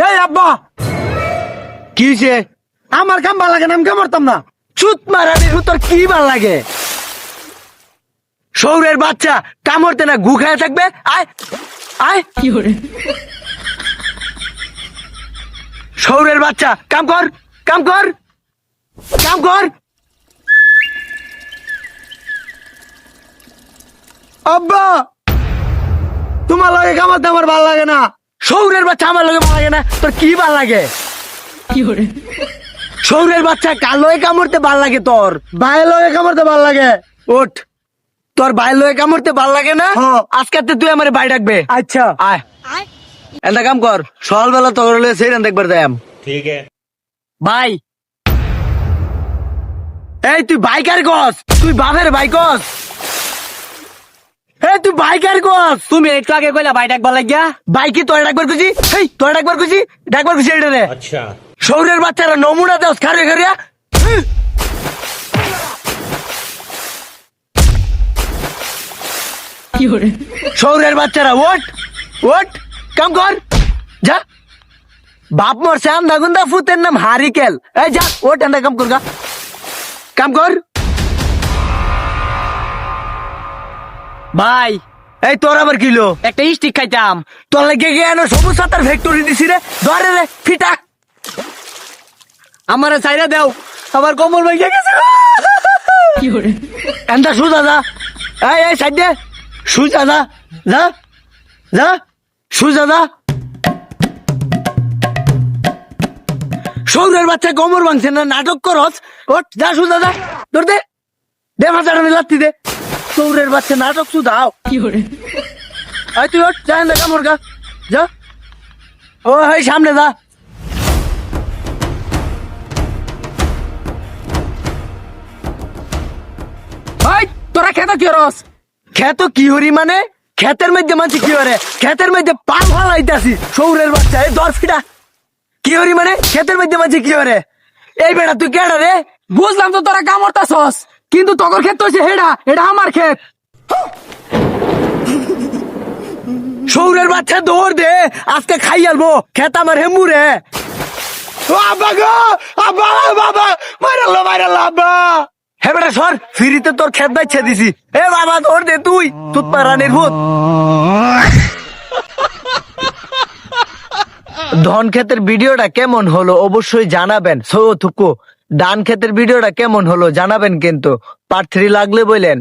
এই আব্বা কি হইছে? আমার কাম ভালো লাগে না, আমি কাম করতাম না। চুত মারানি তোর কি ভাল লাগে? শহরের বাচ্চা কামড়তে না গু খায় থাকবে। আয় আয় শহরের বাচ্চা কাম কর, কাম কর, কাম কর। আব্বা তোমার লাগে কামাতে আমার ভালো লাগে না। শহরের বাচ্চা আমার লগে ভালো লাগে না, তোর কি ভাল লাগে? শহরের বাচ্চা কার লগে কামড়তে ভাল লাগে তোর? বাইরে লগে কামাতে ভালো লাগে। ওঠ, তোর বাইর লগে কামড়তে ভাল লাগে না? হ্যাঁ। আজকে তুই আমার বাই ডাকবে। আচ্ছা আয় এটা কাম কর, সকালবেলা তোর হলে সেই দেখবার যাম। ठीक है। ভাই এই তুই বাইকার কস, তুই বাপের ভাই কস। এই তুই বাইকার কস, তুমি একটু আগে কইলা ভাই ডাকবার লাগিয়া। বাইকে তোর ডাকবার খুশি, এই তোর ডাকবার খুশি, ডাকবার খুশি এটা রে। अच्छा। শহরের বাচ্চারা নমুনা দেওয়া খারে খারিয়া। শহরের বাচ্চারা ওট ওট, কাম কর যা। বাপ মরছে আন্দা গুন্দা ফুতের নাম হারিকেল। এই যা ওট, এন্দা কাম কর গা, কাম কর। ভাই এই তোর আবার কিলো একটা স্টিক খাইতাম, তোর লাগে গিয়ে সবুজ সাতার ফ্যাক্টরি দিছি রে। ধরে রে ফিটা, আমারে চাইরা দেও, আমার কোমর ভেঙে গেছে। এন্দা সুজা যা, এই সাইড দে, সুজা যা, যা যা, সুজা যা। শহরের বাচ্চা কোমর ভাঙছে না, নাটক করস। ওঠ যা, সুজা যা, ধর দে, দে মাথাটা লাত্তি দে। শহরের বাচ্চা নাটক সুদাও। এই তুই ওঠ, যা এন্দা কামড় গা, যা। ও এই সামনে যা। ভাই তোরা খেতে কি রস? খেত কি হরি মানে? ক্ষেতের মধ্যে মাঝে কি হরে? ক্ষেতের মধ্যে পাল ফালাইতাছি। শহরের বাচ্চা এই দর ফিটা কি হরি মানে? ক্ষেতের মধ্যে মাঝে কি হরে? এই বেটা তুই কেডা রে? বুঝলাম তো তোরা কামড়তাছস, কিন্তু তোর ক্ষেত হচ্ছে হেডা, এটা আমার ক্ষেত। শহরের বাচ্চা দৌড় দে, আজকে খাই আলবো ক্ষেত আমার হেমু রে। ও আব্বা গো, আব্বা বাবা মাইরাল্লা মাইরাল্লা আব্বা। হে বেটা সর, ফ্রিতে তোর ক্ষেত বাইছে দিছি। এ বাবা দৌড় দে তুই, তুতপা রানের ভূত। ধন ক্ষেতের ভিডিওটা কেমন হলো অবশ্যই জানাবেন। সো থুকু ধান ক্ষেতের ভিডিওটা কেমন হলো জানাবেন, কিন্তু পার্ট 3 লাগলে বলেন।